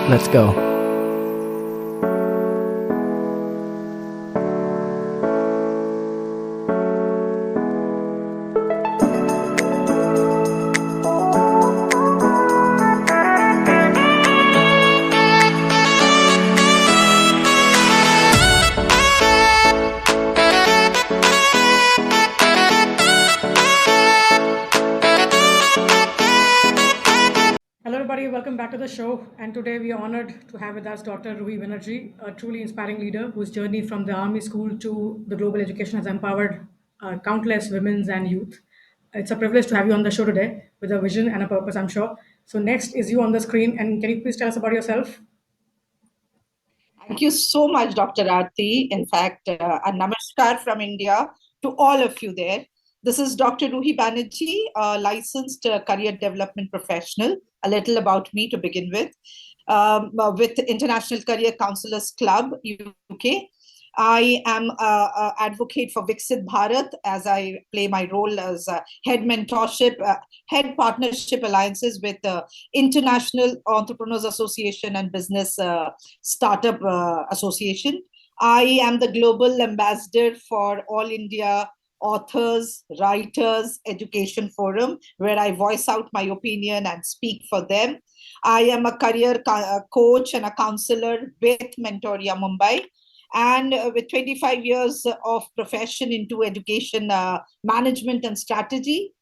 Let's go. Hello, everybody. Welcome back to the show. And today we are honored to have with us Dr. Ruhi Banerjee, a truly inspiring leader whose journey from the army school to the global education has empowered countless women and youth. It's a privilege to have you on the show today with a vision and a purpose, I'm sure. So, next is you on the screen. And can you please tell us about yourself? Thank you so much, Dr. Aarti. In fact, a namaskar from India to all of you there. This is Dr. Ruhi Banerjee, a licensed career development professional. A little about me to begin with International Career Counselors Club, UK. I am an advocate for Viksit Bharat as I play my role as head mentorship, head partnership alliances with International Entrepreneurs Association and Business Startup Association. I am the global ambassador for All India Authors, Writers Education Forum, where I voice out my opinion and speak for them. I am a career coach and a counselor with Mentoria Mumbai. And with 25 years of profession into education management and strategy,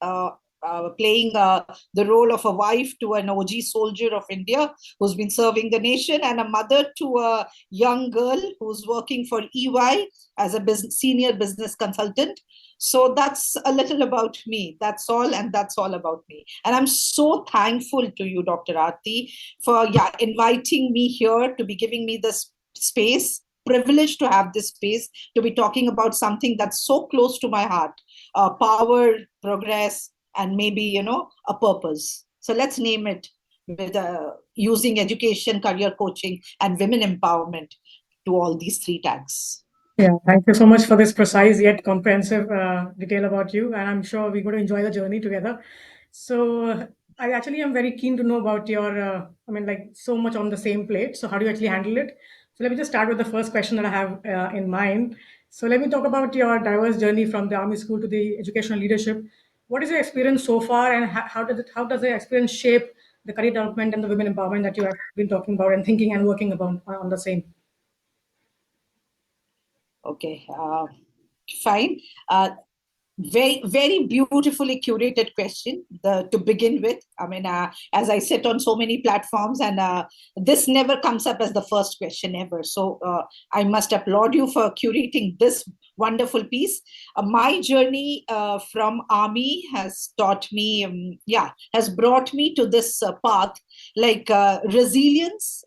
playing the role of a wife to an OG soldier of India who's been serving the nation, and a mother to a young girl who's working for EY as a senior business consultant. So that's a little about me. That's all, and that's all about me. And I'm so thankful to you, Dr. Aarti, for inviting me here to be giving me this space. Privileged to have this space to be talking about something that's so close to my heart: power, progress, and maybe a purpose. So let's name it with using education, career coaching, and women empowerment to all these three tags. Yeah, thank you so much for this precise yet comprehensive detail about you, and I'm sure we're going to enjoy the journey together. So, I actually am very keen to know about your, like so much on the same plate. So, how do you actually handle it? So, let me just start with the first question that I have in mind. So, let me talk about your diverse journey from the army school to the educational leadership. What is your experience so far, and how does the experience shape the career development and the women empowerment that you have been talking about and thinking and working about on the same? Okay, fine. Very beautifully curated question to begin with. I mean, as I sit on so many platforms, and this never comes up as the first question ever. So I must applaud you for curating this wonderful piece. My journey from army has taught me, has brought me to this path, like resilience,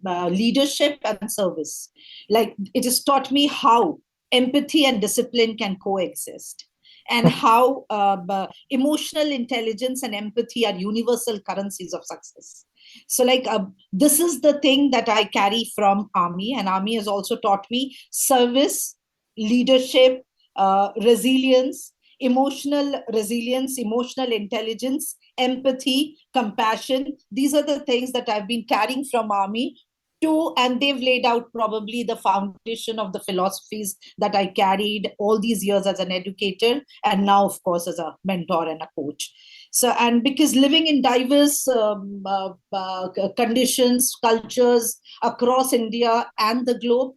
leadership, and service. Like, it has taught me how empathy and discipline can coexist, and how emotional intelligence and empathy are universal currencies of success. So, like, this is the thing that I carry from army, and army has also taught me service, leadership, resilience, emotional intelligence, empathy, compassion. These are the things that I've been carrying from army too, and they've laid out probably the foundation of the philosophies that I carried all these years as an educator, and now, of course, as a mentor and a coach. So, and because living in diverse conditions, cultures across India and the globe,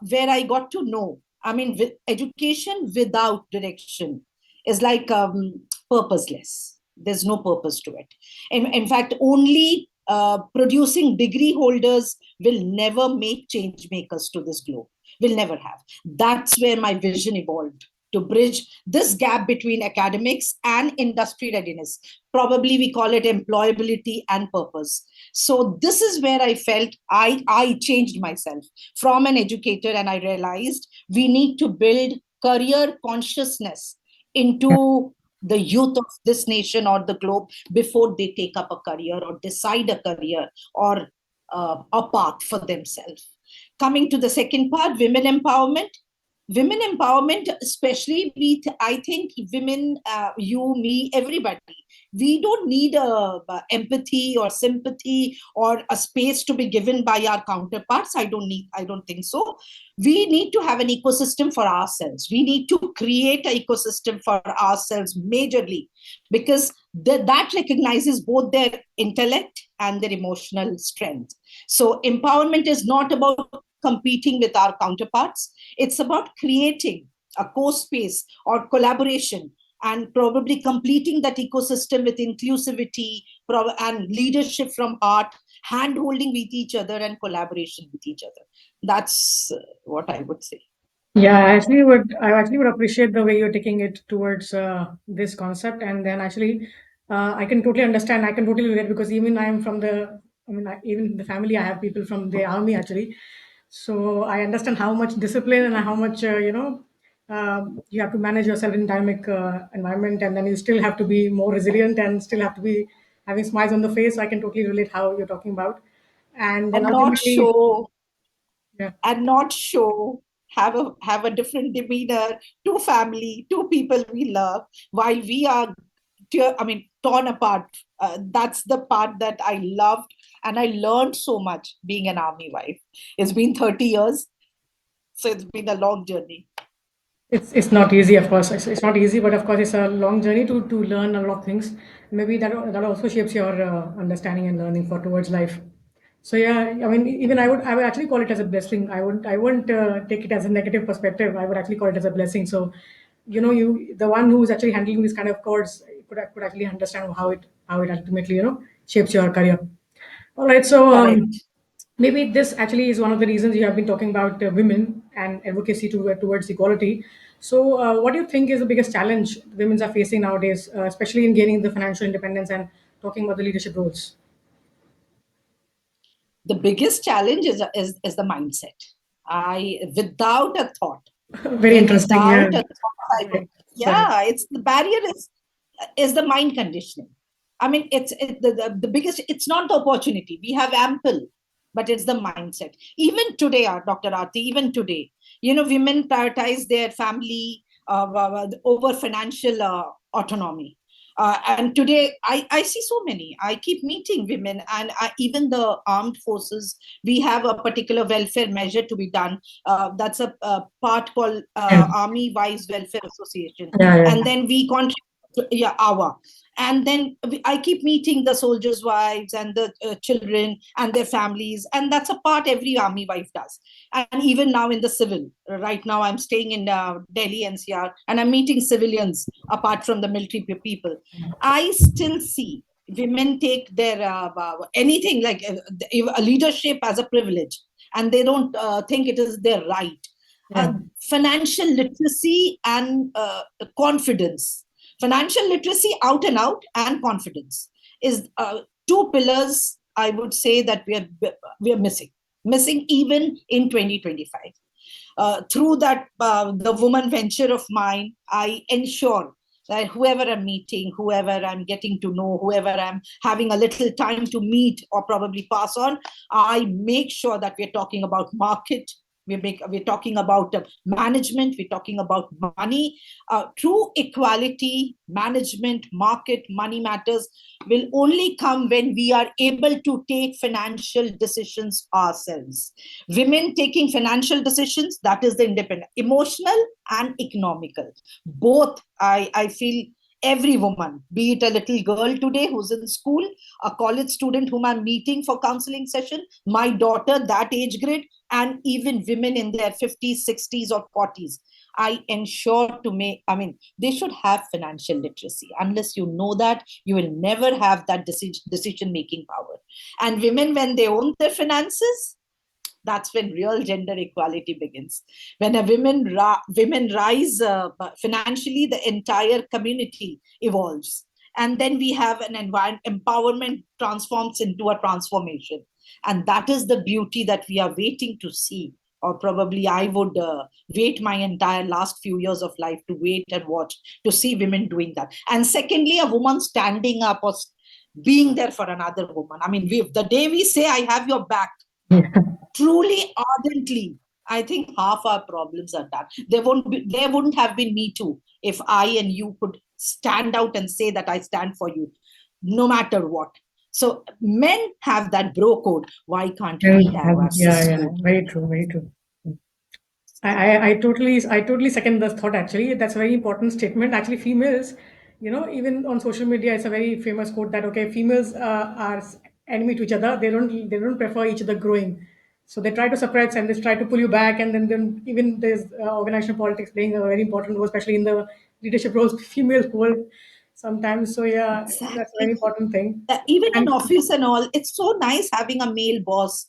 where I got to know, I mean, education without direction is like purposeless. There's no purpose to it. In fact, only producing degree holders will never make change makers to this globe. Will never have. That's where my vision evolved, to bridge this gap between academics and industry readiness. Probably we call it employability and purpose. So this is where I felt I changed myself from an educator, and I realized we need to build career consciousness into the youth of this nation or the globe before they take up a career or decide a career or a path for themselves. Coming to the second part, women empowerment. Women empowerment, especially, I think women, you, me, everybody, We don't need a empathy or sympathy or a space to be given by our counterparts. I don't think so. We need to have an ecosystem for ourselves. We need to create an ecosystem for ourselves majorly, because that recognizes both their intellect and their emotional strength. So empowerment is not about competing with our counterparts. It's about creating a co-space or collaboration, and probably completing that ecosystem with inclusivity and leadership from heart, hand holding with each other, and collaboration with each other. That's what I would say. Yeah, I actually would appreciate the way you're taking it towards this concept, and then actually, I can totally understand. I can totally relate because even I am from the, even in the family, I have people from the army actually, so I understand how much discipline and how much you have to manage yourself in dynamic environment, and then you still have to be more resilient and still have to be having smiles on the face. So I can totally relate how you're talking about, and then and not ultimately, show yeah. and not show have a different demeanor to family, to people we love, while we are torn apart. That's the part that I loved, and I learned so much being an army wife. It's been 30 years, so it's been a long journey. It's not easy, of course. It's not easy, but of course, it's a long journey to learn a lot of things. Maybe that also shapes your understanding and learning for towards life. So yeah, I mean, even I would actually call it as a blessing. I wouldn't take it as a negative perspective. I would actually call it as a blessing. So, the one who is actually handling these kind of chords could actually understand how it ultimately shapes your career. All right, so Correct. maybe this actually is one of the reasons you have been talking about women and advocacy towards equality. So, what do you think is the biggest challenge women are facing nowadays, especially in gaining the financial independence and talking about the leadership roles? The biggest challenge is the mindset. I Without a thought, Very interesting. Yeah. without a thought, I would, Right. Right. yeah, it's the barrier is the mind conditioning. I mean, the biggest, it's not the opportunity. We have ample, but it's the mindset. Even today, Dr. Aarti, even today, women prioritize their family over financial autonomy. And today, I see so many. I keep meeting women, and even the armed forces, we have a particular welfare measure to be done. That's a part called Yeah. Army Wives Welfare Association. Yeah. Yeah. And then we contribute, yeah, our. And then I keep meeting the soldiers' wives and the children and their families, and that's a part every army wife does. And even now in the civil, right now I'm staying in Delhi NCR, and I'm meeting civilians apart from the military people. I still see women take their anything like a leadership as a privilege, and they don't think it is their right. Yeah. Financial literacy and confidence. Financial literacy out and out, and confidence is two pillars, I would say, that we are missing even in 2025. Through that the woman venture of mine, I ensure that whoever I'm meeting, whoever I'm getting to know, whoever I'm having a little time to meet or probably pass on, I make sure that we're talking about market. We're talking about management. We're talking about money. True equality, management, market, money matters will only come when we are able to take financial decisions ourselves. Women taking financial decisions, that is the independent, emotional and economical. Both, I feel every woman, be it a little girl today who's in school, a college student whom I'm meeting for counseling session, my daughter, that age grade, and even women in their 50s, 60s, or 40s. I ensure to make, I mean, they should have financial literacy. Unless you know that, you will never have that decision making power. And women, when they own their finances, that's when real gender equality begins. When a women rise financially, the entire community evolves, and then we have an environment empowerment transforms into a transformation, and that is the beauty that we are waiting to see. Or probably I would wait my entire last few years of life to wait and watch to see women doing that. And secondly, a woman standing up or being there for another woman. I mean, the day we say I have your back truly ardently, I think half our problems are done. There wouldn't have been Me Too if I and you could stand out and say that I stand for you. no matter what. So men have that bro code. Why can't we have our And yeah, cis yeah, code? very true, very true. I totally second this thought actually. That's a very important statement. Actually, females, even on social media, it's a very famous quote that okay, females are enemy to each other. They don't prefer each other growing. So they try to suppress and they try to pull you back, and then even there's organizational politics playing a very important role, especially in the leadership roles, females hold sometimes. So yeah, that's a very Exactly. important thing. Even in And office and all, it's so nice having a male boss,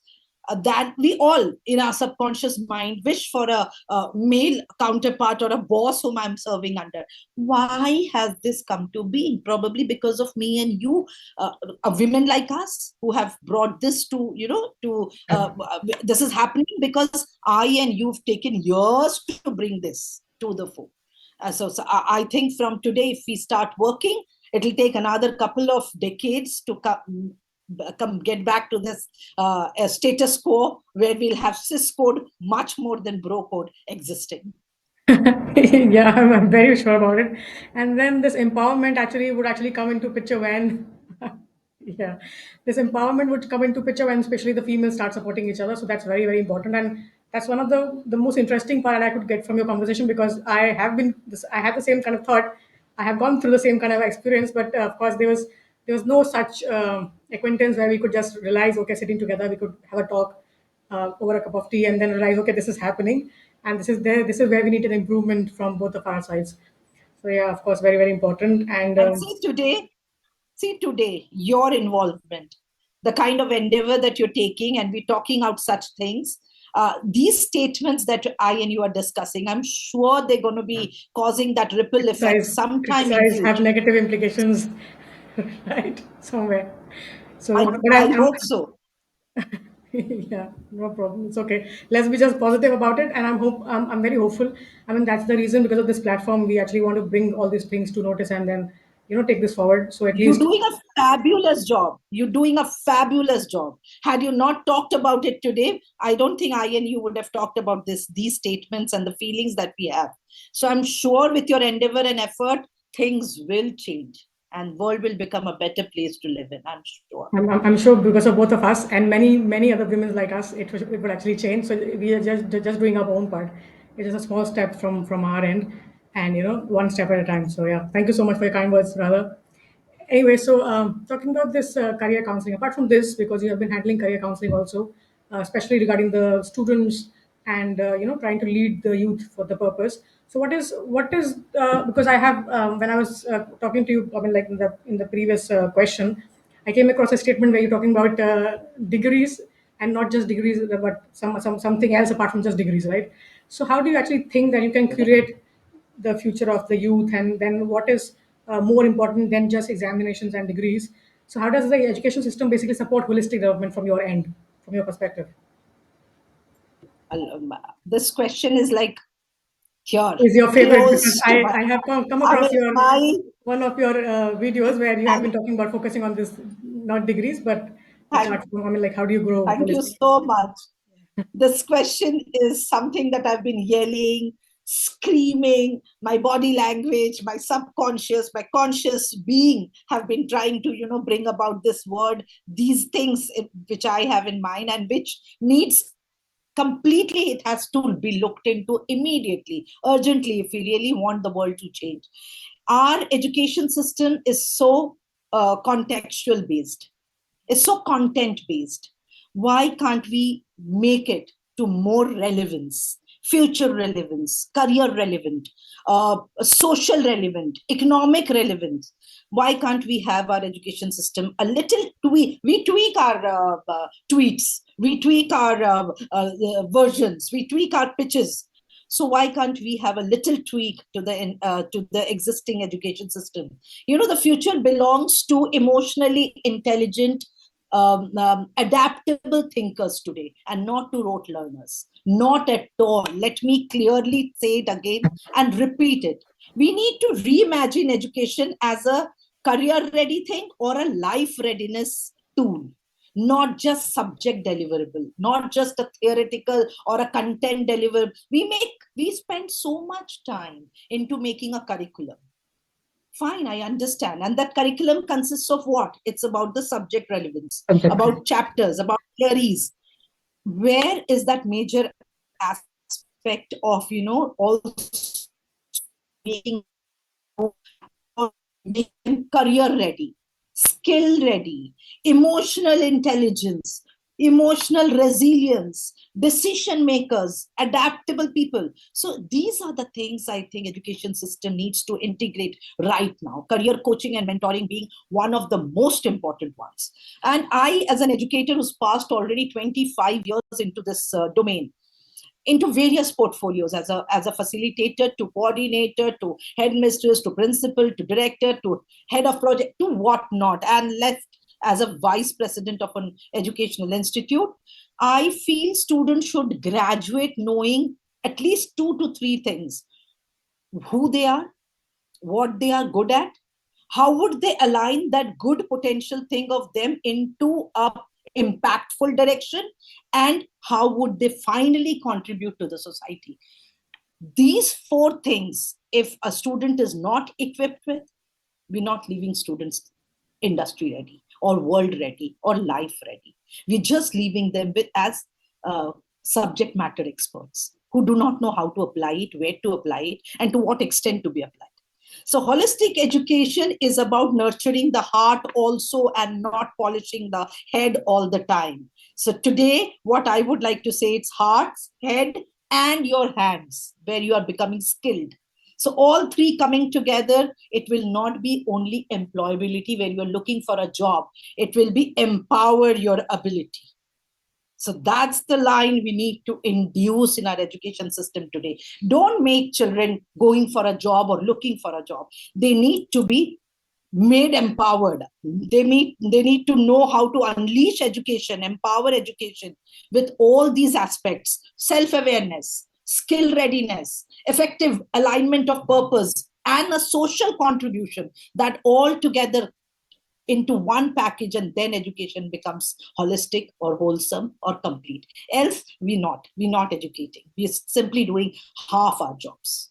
that we all in our subconscious mind wish for a male counterpart or a boss whom I'm serving under. Why has this come to be? Probably because of me and you, women like us who have brought this to, this is happening because I and you've taken years to bring this to the fore. So I think from today, if we start working, it'll take another couple of decades to come get back to this status quo where we'll have cis code much more than bro code existing. yeah, I'm very sure about it. And then this empowerment actually would actually come into picture when, yeah, this empowerment would come into picture when especially the females start supporting each other. So that's very, very important. And that's one of the most interesting part I could get from your conversation because I had the same kind of thought. I have gone through the same kind of experience, but of course there was no such acquaintance where we could just realize, okay, sitting together, we could have a talk over a cup of tea and then realize, okay, this is happening and this is where we need an improvement from both of our sides. So yeah, of course, very, very important. And And see today, your involvement, the kind of endeavor that you're taking, and we're talking out such things. These statements that I and you are discussing, I'm sure they're going to be causing that ripple effect criticize sometime in criticize have future. negative implications, right? Somewhere. So, I, but I hope so. yeah, no problem. It's okay. Let's be just positive about it, and I'm very hopeful. I mean, that's the reason because of this platform, we actually want to bring all these things to notice and then take this forward. So at You're least doing a fabulous job. You're doing a fabulous job. Had you not talked about it today, I don't think I and you would have talked about these statements and the feelings that we have. So I'm sure with your endeavor and effort, things will change and world will become a better place to live in. I'm sure. I'm sure because of both of us and many other women like us, it would actually change. So we are just doing our own part. It is a small step from our end, and one step at a time. So yeah, thank you so much for your kind words, rather. Anyway, so talking about this career counseling, apart from this, because you have been handling career counseling also, especially regarding the students and trying to lead the youth for the purpose. So what is because I have when I was talking to you, I mean, like in the previous question, I came across a statement where you're talking about degrees and not just degrees, but something else apart from just degrees, right? So how do you actually think that you can curate the future of the youth, and then what is more important than just examinations and degrees? So how does the education system basically support holistic development from your end, from your perspective? Um, this question is like here, Is your favorite because close to my I have come I across mean, your my one of your videos where you have thank, been talking about focusing on this, not degrees, but thank, apart from, I mean, like, how do you grow thank you holistic? so much. This question is something that I've been yelling, screaming, my body language, my subconscious, my conscious being have been trying to, bring about this word, these things which I have in mind and which needs completely, it has to be looked into immediately, urgently, if we really want the world to change. Our education system is so contextual based, is so content based. Why can't we make it to more relevance, future relevance, career relevant, social relevant, economic relevance? Why can't we have our education system a little tweak? We tweak our tweets, we tweak our versions, we tweak our pitches. So why can't we have a little tweak to the existing education system? The future belongs to emotionally intelligent, adaptable thinkers today, and not to rote learners. Not at all. Let me clearly say it again and repeat it. We need to reimagine education as a career ready thing or a life readiness tool, not just subject deliverable, not just a theoretical or a content deliverable. We spend so much time into making a curriculum Fine, I understand. And that curriculum consists of what? It's about the subject relevance, Subjective. about chapters, about theories. Where is that major aspect of, also making career ready, skill ready, emotional intelligence, emotional resilience, decision makers, adaptable people. So these are the things I think education system needs to integrate right now. Career coaching and mentoring being one of the most important ones. And I, as an educator who's passed already 25 years into this domain, into various portfolios as a facilitator to coordinator to headmistress to principal to director to head of project to whatnot, and left as a vice president of an educational institute. I feel students should graduate knowing at least two to three things: who they are, what they are good at, how would they align that good potential thing of them into a impactful direction, and how would they finally contribute to the society. These four things, if a student is not equipped with, we're not leaving students industry ready or world ready or life ready. We're just leaving them with as subject matter experts who do not know how to apply it, where to apply it, and to what extent to be applied. So holistic education is about nurturing the heart also and not polishing the head all the time. So today, what I would like to say, it's hearts, head, and your hands where you are becoming skilled. So all three coming together, it will not be only employability where you're looking for a job. It will be empower your ability. So that's the line we need to induce in our education system today. Don't make children going for a job or looking for a job. They need to be made empowered. They need to know how to unleash education, empower education with all these aspects: self-awareness, skill readiness, effective alignment of purpose, and a social contribution, that all together into one package, and then education becomes holistic or wholesome or complete. Else we're not educating, we're simply doing half our jobs.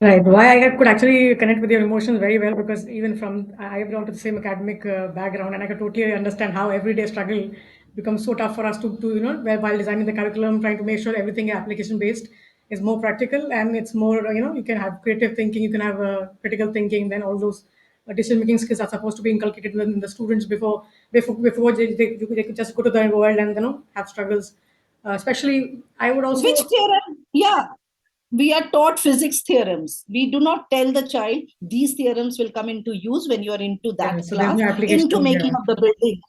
Right. Why I could actually connect with your emotions very well, because even from I belong to the same academic background, and I could totally understand how everyday struggle becomes so tough for us to while designing the curriculum, trying to make sure everything application based is more practical, and it's more you can have creative thinking, you can have critical thinking, then all those decision making skills are supposed to be inculcated within the students before they could just go to the world and have struggles. Especially, I would Which also. theorem? Yeah, we are taught physics theorems. We do not tell the child these theorems will come into use when you are into Yeah, that so there's class, no application. into making Yeah. of the building.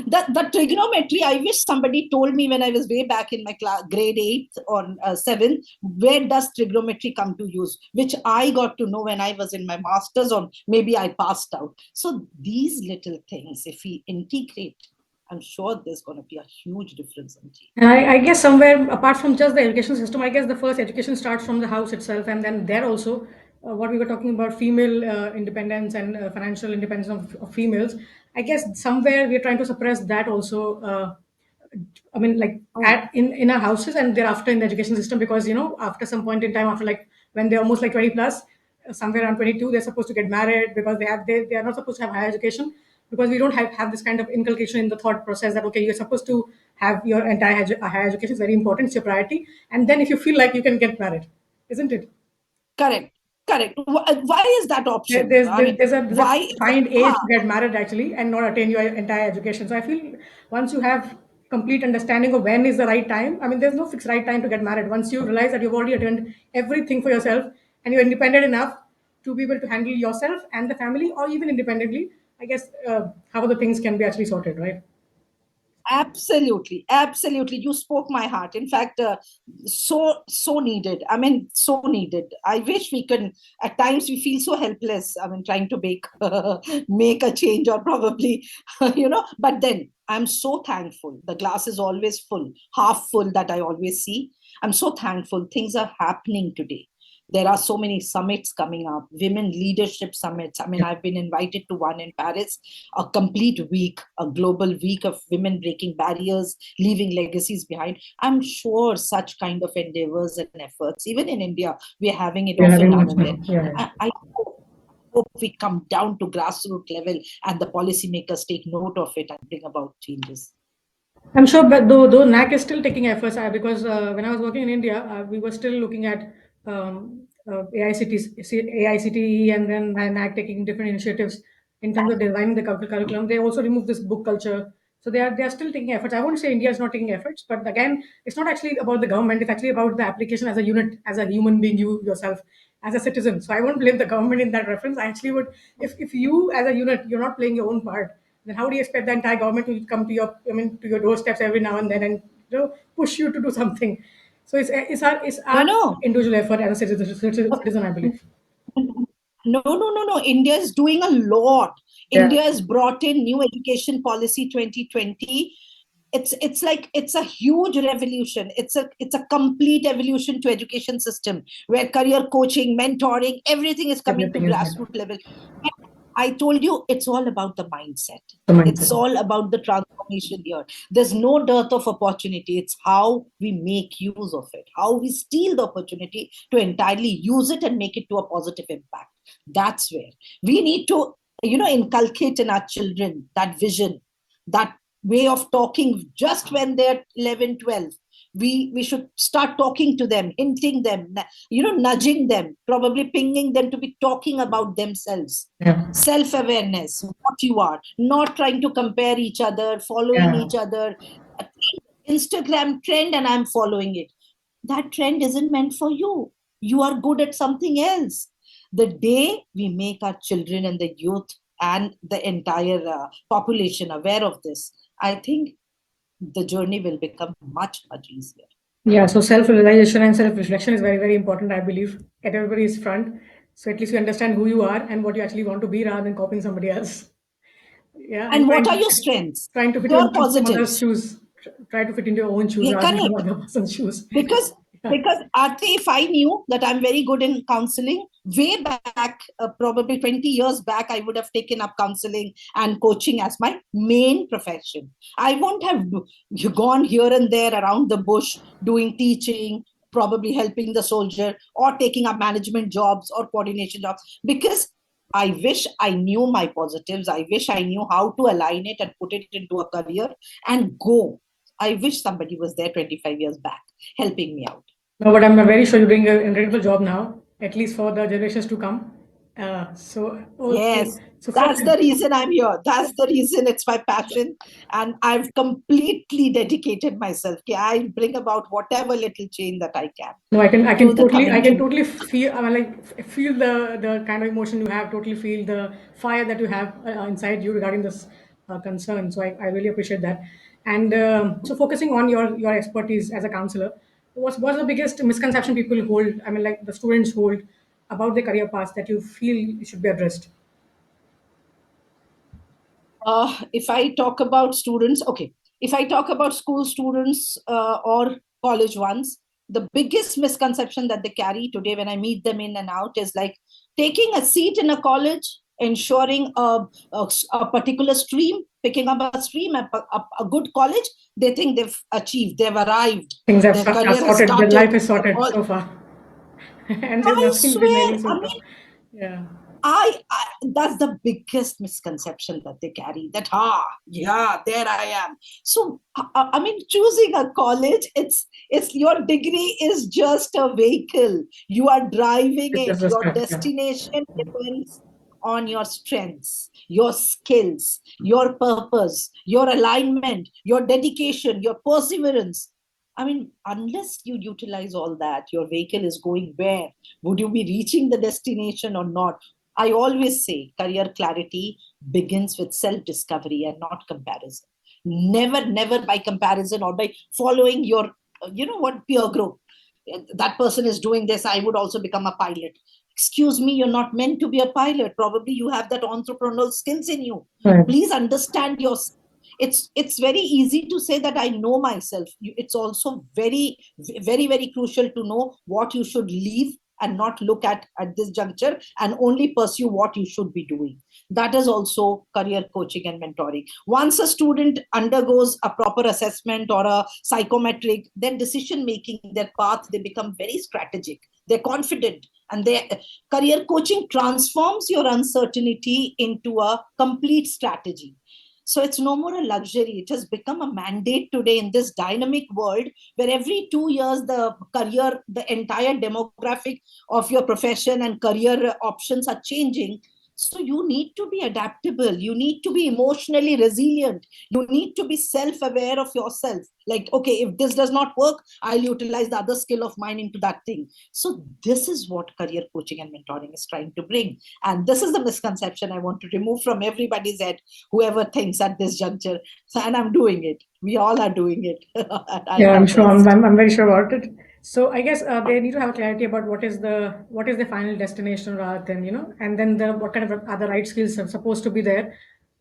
The trigonometry, I wish somebody told me when I was way back in my class, grade 8th or 7th, where does trigonometry come to use, which I got to know when I was in my master's, or maybe I passed out. So these little things, if we integrate, I'm sure there's going to be a huge difference in change. And I guess somewhere apart from just the education system, I guess the first education starts from the house itself, and then there also, what we were talking about, female independence and financial independence of females. I guess somewhere we are trying to suppress that also. I mean, like Oh, in our houses and thereafter in the education system, because after some point in time, after like when they're almost like 20 plus, somewhere around 22, they're supposed to get married because they are not supposed to have higher education, because we don't have this kind of inculcation in the thought process that okay, you're supposed to have your entire higher education is very important, it's your priority, and then if you feel like you can get married, isn't it? correct, correct. Why is that There- option? There's I there's, mean, there's a there's a why is defined age huh, to get married actually, and not attain your entire education. So I feel once you have complete understanding of when is the right time. I mean, there's no fixed right time to get married. Once you realize that you've already attained everything for yourself and you're independent enough to be able to handle yourself and the family, or even independently, I guess how other things can be actually sorted, right? absolutely, absolutely. You spoke my heart. In fact, so needed. I mean, so needed. I wish we could. At times, we feel so helpless. I mean, trying to make make a change, or probably, But then, I'm so thankful. The glass is always full, half full. That I always see. I'm so thankful. Things are happening today. There are so many summits coming up, women leadership summits. I mean, I've been invited to one in Paris, a complete week, a global week of women breaking barriers, leaving legacies behind. I'm sure such kind of endeavors and efforts, even in India, we're having it We're often having now much and more. then. Yeah. I hope. hope we come down to grassroots level and the policymakers take note of it and bring about changes. I'm sure, but though NAC is still taking efforts, because when I was working in India, we were still looking at AICTE, and then NAC taking different initiatives in terms of designing the curriculum. They also removed this book culture, so they are still taking efforts. I won't say India is not taking efforts, but again, it's not actually about the government. It's actually about the application as a unit, as a human being, you yourself, as a citizen. So I won't blame the government in that reference. I actually would, if you as a unit, you're not playing your own part, then how do you expect the entire government to come to your, to your doorsteps every now and then, and push you to do something? So it's our No, individual effort as a citizen, I believe. no. India is doing a lot. Yeah, India has brought in new education policy 2020. It's like it's a huge revolution. It's a complete evolution to education system where career coaching, mentoring, everything is coming to everything is there. grassroots level. I told you it's all about the mindset. The It's mindset. all about the transformation here. There's no dearth of opportunity. It's how we make use of it, how we steal the opportunity to entirely use it and make it to a positive impact. That's where we need to, inculcate in our children that vision, that way of talking just when they're 11, 12. We should start talking to them, hinting them, nudging them, probably pinging them to be talking about themselves, Yeah, self-awareness, what you are, not trying to compare each other, following yeah. each other. Instagram trend and I'm following it. That trend isn't meant for you. You are good at something else. The day we make our children and the youth and the entire population aware of this, I think the journey will become much, much easier. Yeah, so self-realization and self-reflection is very, very important, I believe, at everybody's front. So at least you understand who you are and what you actually want to be, rather than copying somebody else. Yeah, and And what are your strengths? trying to fit Your into some other's positives. shoes. Try to fit into your own shoes Yeah, rather than some correct. other person's shoes. because Yeah. because Aarti, if I knew that I'm very good in counseling way back, probably 20 years back, I would have taken up counseling and coaching as my main profession. I won't have gone here and there around the bush doing teaching, probably helping the soldier or taking up management jobs or coordination jobs, because I wish I knew my positives. I wish I knew how to align it and put it into a career and go. I wish somebody was there 25 years back helping me out. No, but I'm very sure you're doing an incredible job now, at least for the generations to come. So, okay. Yes, So, that's focus. the reason I'm here. That's the reason it's my passion. And I've completely dedicated myself. Okay, I bring about whatever little change that I can No, to the coming I can generation. totally feel. I mean, like feel the kind of emotion you have. Totally feel the fire that you have inside you regarding this concern. So I really appreciate that. And so focusing on your expertise as a counselor, what's the biggest misconception people hold? I mean, like the students hold about their career paths that you feel should be addressed. If I talk about students, okay, if I talk about school students or college ones, the biggest misconception that they carry today when I meet them in and out is like taking a seat in a college, ensuring a particular stream, picking up a stream, a good college, they think they've achieved, they've arrived, Things their are career has sorted. Their started. life is sorted All, so far, and there's I nothing swear, remaining so I far. mean, Yeah. I that's the biggest misconception that they carry, that yeah, there I am. So I mean, choosing a college, it's your degree is just a vehicle. You are driving It's it. just a Your start. Yeah. destination depends on your strengths, your skills, your purpose, your alignment, your dedication, your perseverance. I mean, unless you utilize all that, your vehicle is going where? Would you be reaching the destination or not? I always say career clarity begins with self discovery and not comparison. Never, never by comparison or by following your, peer group. That person is doing this, I would also become a pilot. Excuse me, you're not meant to be a pilot. Probably you have that entrepreneurial skills in you. Right. Please understand your. It's very easy to say that I know myself. It's also very, very, very crucial to know what you should leave and not look at this juncture and only pursue what you should be doing. That is also career coaching and mentoring. Once a student undergoes a proper assessment or a psychometric, then decision making, their path, they become very strategic. they're confident, and they career coaching transforms your uncertainty into a complete strategy. So it's no more a luxury. It has become a mandate today in this dynamic world where every 2 years, the entire demographic of your profession and career options are changing. So you need to be adaptable. You need to be emotionally resilient. You need to be self-aware of yourself. Like, okay, if this does not work, I'll utilize the other skill of mine into that thing. So this is what career coaching and mentoring is trying to bring. And this is the misconception I want to remove from everybody's head, whoever thinks at this juncture. So, and I'm doing it. We all are doing it at Yeah, I'm our sure. I'm, best. I'm, I'm very sure about it. So I guess they need to have clarity about what is the final destination rather than and then the what kind of other right skills are supposed to be there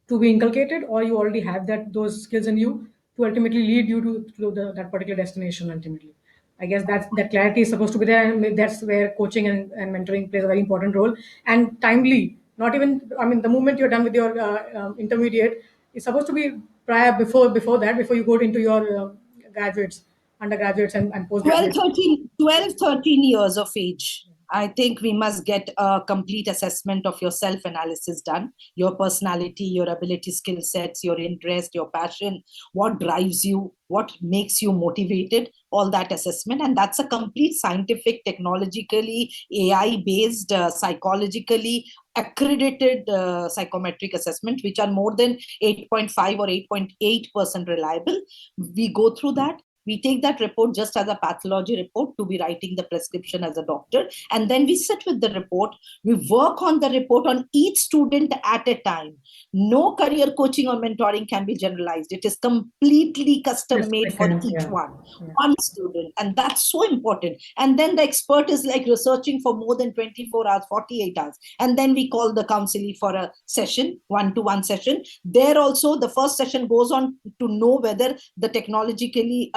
to be inculcated, or you already have those skills in you to ultimately lead you to that particular destination ultimately. I guess that clarity is supposed to be there, and that's where coaching and mentoring plays a very important role. And timely, not even, I mean, the moment you're done with your intermediate, it's supposed to be prior, before that, before you go into your graduates, undergraduates, and 12, postgraduates. 13, 12, 13 years of age, I think we must get a complete assessment of your self analysis done, your personality, your ability, skill sets, your interest, your passion, what drives you, what makes you motivated, all that assessment. And that's a complete scientific, technologically, AI based, psychologically accredited psychometric assessment, which are more than 8.5 or 8.8% reliable. We go through that. We take that report just as a pathology report to be writing the prescription as a doctor. And then we sit with the report. We work on the report on each student at a time. No career coaching or mentoring can be generalized. It is completely Yes, custom made for second, each yeah, one. yeah. One student. And that's so important. And then the expert is like researching for more than 24 hours, 48 hours. And then we call the counselee for a session, one-to-one session. There also, the first session goes on to know whether the technologically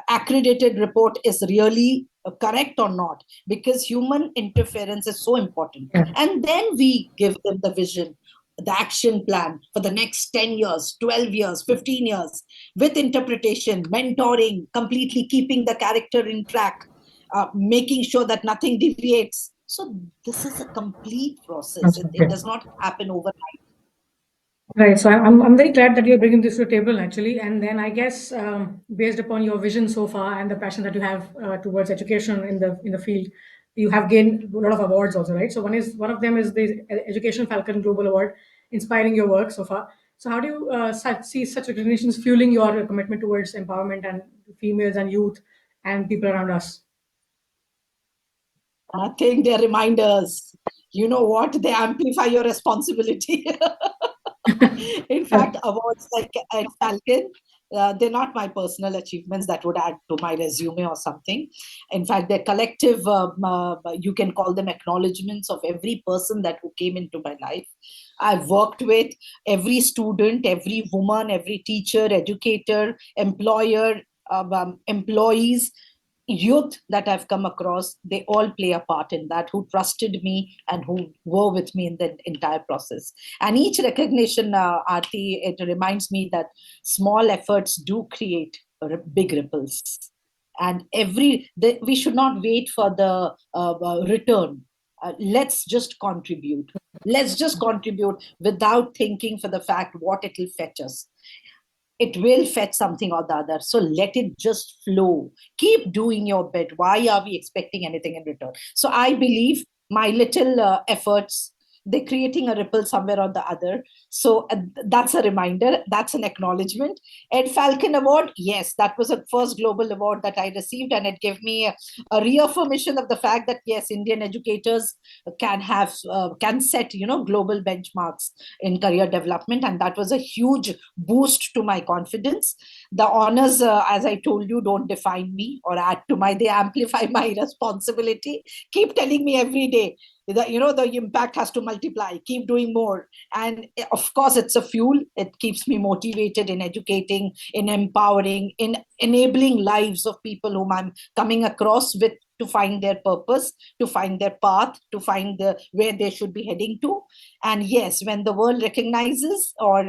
accredited report is really correct or not, because human interference is so important. Yeah. And then we give them the vision, the action plan for the next 10 years, 12 years, 15 years, with interpretation, mentoring, completely keeping the character in track, making sure that nothing deviates. So this is a complete process. That's It okay. does not happen overnight. Right. So I'm very glad that you're bringing this to the table actually. And then I guess based upon your vision so far and the passion that you have towards education in the field, you have gained a lot of awards also, right? So one of them is the Education Falcon Global Award, inspiring your work so far. So how do you see such recognitions fueling your commitment towards empowerment and females and youth and people around us? Nothing, they're reminders. You know what? They amplify your responsibility. In fact, awards like Falcon, they're not my personal achievements that would add to my resume or something. In fact, they're collective, you can call them acknowledgements of every person that who came into my life. I've worked with every student, every woman, every teacher, educator, employer, employees, youth that I've come across. They all play a part in that, who trusted me and who were with me in the entire process. And each recognition, Aarti, it reminds me that small efforts do create big ripples. And we should not wait for the return. Let's just contribute. Let's just contribute without thinking for the fact what it will fetch us. It will fetch something or the other. So let it just flow. Keep doing your bit. Why are we expecting anything in return? So I believe my little efforts, they're creating a ripple somewhere or the other. So that's a reminder. That's an acknowledgement. Ed Falcon Award, yes, that was a first global award that I received, and it gave me a reaffirmation of the fact that yes, Indian educators can set global benchmarks in career development, and that was a huge boost to my confidence. The honors, as I told you, don't define me or add to they amplify my responsibility. Keep telling me every day that the impact has to multiply. Keep doing more. And of course, it's a fuel. It keeps me motivated in educating, in empowering, in enabling lives of people whom I'm coming across with to find their purpose, to find their path, to find where they should be heading to. And yes, when the world recognizes or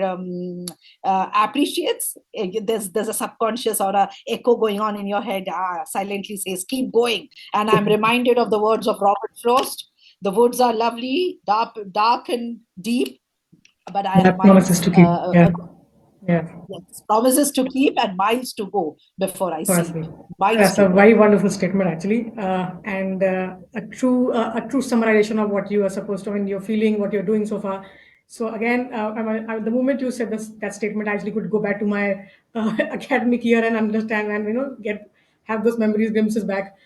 appreciates, there's a subconscious or a echo going on in your head, silently says, keep going. And I'm reminded of the words of Robert Frost: the woods are lovely, dark and deep, but I have That promises miles, to keep. Yeah. Yeah. yes, promises to keep and miles to go before I see it. Firstly, Miles that's to a go. very wonderful statement, actually, and a true summarization of what you are supposed to. I mean, you're feeling, what you're doing so far. So again, the moment you said that statement, I actually could go back to my academic year and understand, and get have those memories, glimpses back.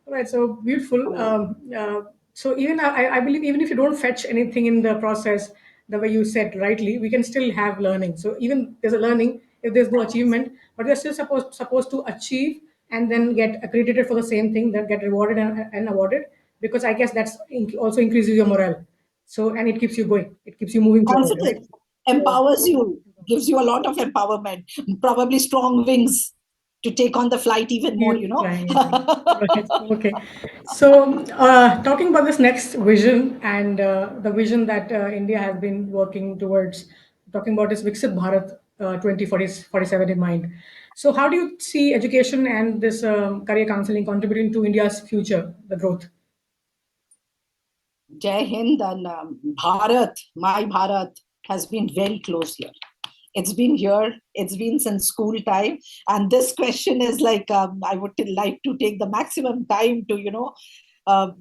All right, so beautiful. Oh, So even I believe, even if you don't fetch anything in the process, the way you said rightly, we can still have learning. So even there's a learning if there's no achievement, but we're still supposed to achieve and then get accredited for the same thing, that get rewarded and awarded, because I guess that's also increases your morale. So, and it keeps you going, it keeps you moving forward, right? confident, So empowers you, gives you a lot of empowerment, probably strong wings to take on the flight even more, keep flying even. Right. Okay. So, talking about this next vision, and the vision that India has been working towards, talking about is Viksit Bharat 2047 in mind. So, how do you see education and this career counseling contributing to India's future, the growth? Jai Hind and Bharat, my Bharat, has been very close here. It's been here, it's been since school time. And this question is like, I would like to take the maximum time to,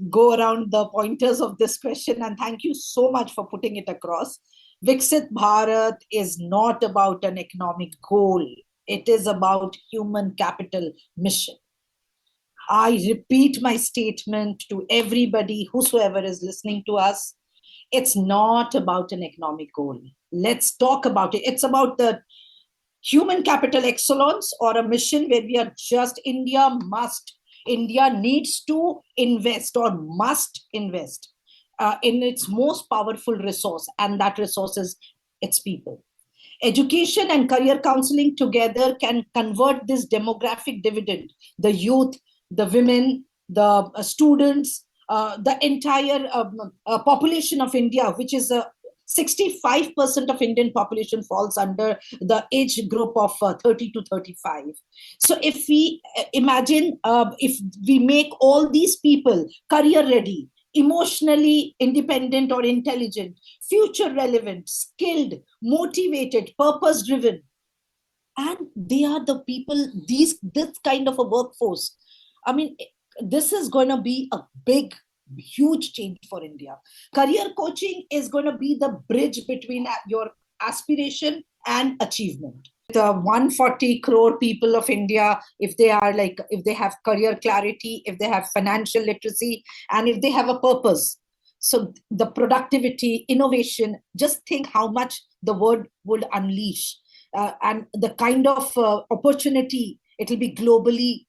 go around the pointers of this question. And thank you so much for putting it across. Viksit Bharat is not about an economic goal, it is about human capital mission. I repeat my statement to everybody, whosoever is listening to us. It's not about an economic goal. Let's talk about it. It's about the human capital excellence, or a mission where we are just India needs to invest or must invest in its most powerful resource, and that resource is its people. Education and career counseling together can convert this demographic dividend: the youth, the women, the students, the entire population of India, which is 65% of Indian population falls under the age group of 30 to 35. So if we imagine, if we make all these people career ready, emotionally independent or intelligent, future relevant, skilled, motivated, purpose driven, and they are the people, this kind of a workforce, I mean, this is going to be a big, huge change for India. Career coaching is going to be the bridge between your aspiration and achievement. The 140 crore people of India, if they are like, if they have career clarity, if they have financial literacy, and if they have a purpose, so the productivity, innovation, just think how much the world would unleash, and the kind of opportunity, it will be globally,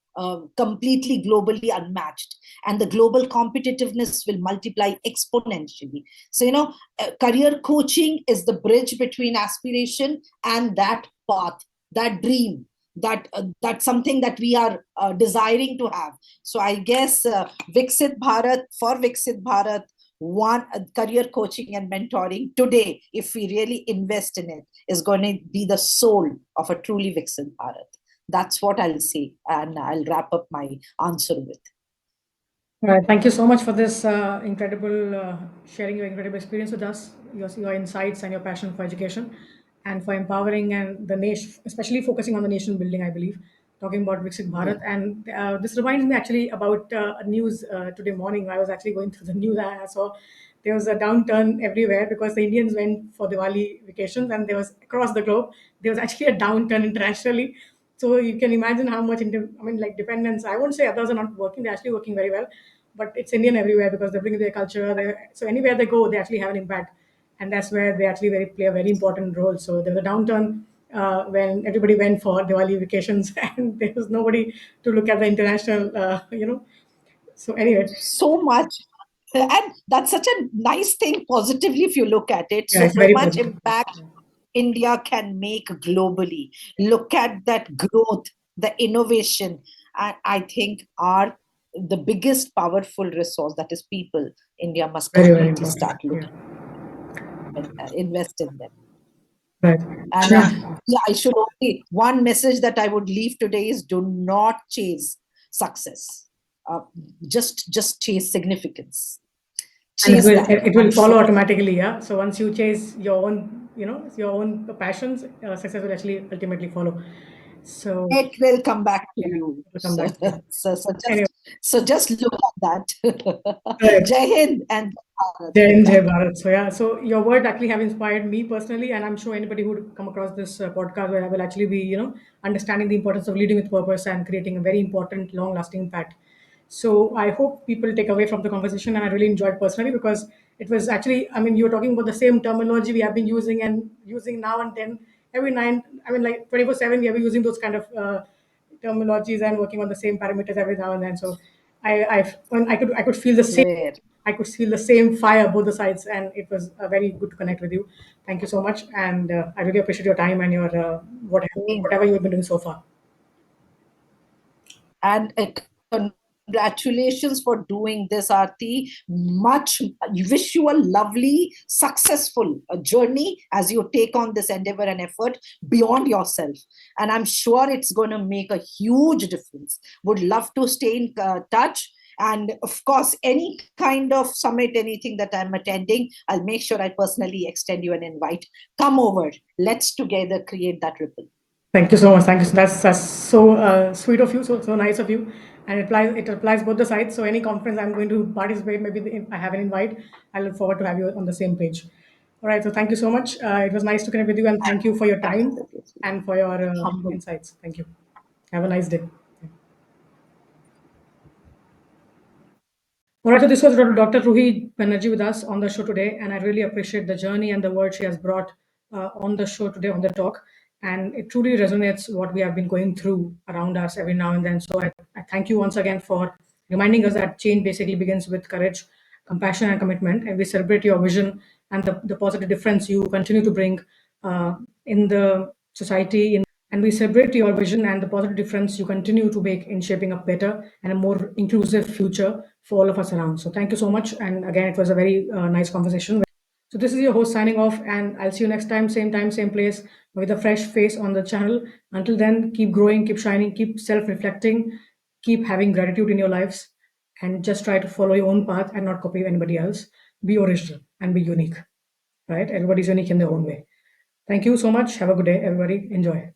completely globally unmatched, and the global competitiveness will multiply exponentially. So career coaching is the bridge between aspiration and that path, that dream, that's something that we are desiring to have. So I guess Viksit Bharat, for Viksit Bharat, one, career coaching and mentoring today, if we really invest in it, is going to be the soul of a truly Viksit Bharat. That's what I'll say, and I'll wrap up my answer with. Right. Thank you so much for this incredible sharing your incredible experience with us, your insights and your passion for education and for empowering and the nation, especially focusing on the nation building, I believe, talking about Viksit Yeah. Bharat. And this reminds me actually about a news today morning. I was actually going through the news and I saw there was a downturn everywhere because the Indians went for Diwali vacations, and there was across the globe, there was actually a downturn internationally. So you can imagine how much, like dependence. I won't say others are not working; they're actually working very well, but it's Indian everywhere because they bring their culture. So anywhere they go, they actually have an impact, and that's where they actually play a very important role. So there was a downturn when everybody went for Diwali vacations, and there was nobody to look at the international. So anyway, So much, and that's such a nice thing positively if you look at it. yeah, So it's very much positive. impact India can make globally. Look at that growth, the innovation, and I think our the biggest powerful resource, that is people, India must Very, very completely important. start Yeah. looking and invest in them. Right. And Yeah. yeah, I should only, one message that I would leave today is, do not chase success. Uh, just chase significance. And it Chase will that. it I'm will follow sure automatically. Yeah. So once you chase your own, your own passions, success will actually ultimately follow. So it will come back to yeah, you. it will come back to you. Anyway, So just look at that. right. Jai Hind and Bharat Jai with Hind, Jai that. Bharat. So yeah, so your word actually have inspired me personally, and I'm sure anybody who would come across this podcast will actually be, understanding the importance of leading with purpose and creating a very important, long-lasting impact. So I hope people take away from the conversation, and I really enjoyed personally because it was actually, I mean, you were talking about the same terminology we have been using and using now and then every nine, I mean, like 24/7, we have been using those kind of terminologies and working on the same parameters every now and then. So when I could feel the same. Rare. I could feel the same fire both the sides, and it was very good to connect with you. Thank you so much, and I really appreciate your time and your Same. whatever you've been doing so far. And congratulations for doing this, Aarti. Much wish you a lovely, successful journey as you take on this endeavor and effort beyond yourself. And I'm sure it's going to make a huge difference. Would love to stay in touch. And of course, any kind of summit, anything that I'm attending, I'll make sure I personally extend you an invite. Come over. Let's together create that ripple. Thank you so much. Thank you. That's so sweet of you. So nice of you. And it applies both the sides. So any conference I'm going to participate, maybe if I have an invite, I look forward to have you on the same page. All right. So thank you so much. It was nice to connect with you, and thank you for your time Absolutely. and for your Humble. insights. Thank you. Have a nice day. All right, so this was Dr. Ruhi Banerjee with us on the show today, and I really appreciate the journey and the word she has brought on the show today on the talk. And it truly resonates what we have been going through around us every now and then. So I thank you once again for reminding us that change basically begins with courage, compassion, and commitment. And we celebrate your vision and the positive difference you continue to bring in the society, and we celebrate your vision and the positive difference you continue to make in shaping a better and a more inclusive future for all of us around. So thank you so much. And again, it was a very nice conversation. So this is your host signing off, and I'll see you next time, same place, with a fresh face on the channel. Until then, keep growing, keep shining, keep self-reflecting, keep having gratitude in your lives, and just try to follow your own path and not copy anybody else. Be original and be unique, right? Everybody's unique in their own way. Thank you so much. Have a good day, everybody. Enjoy.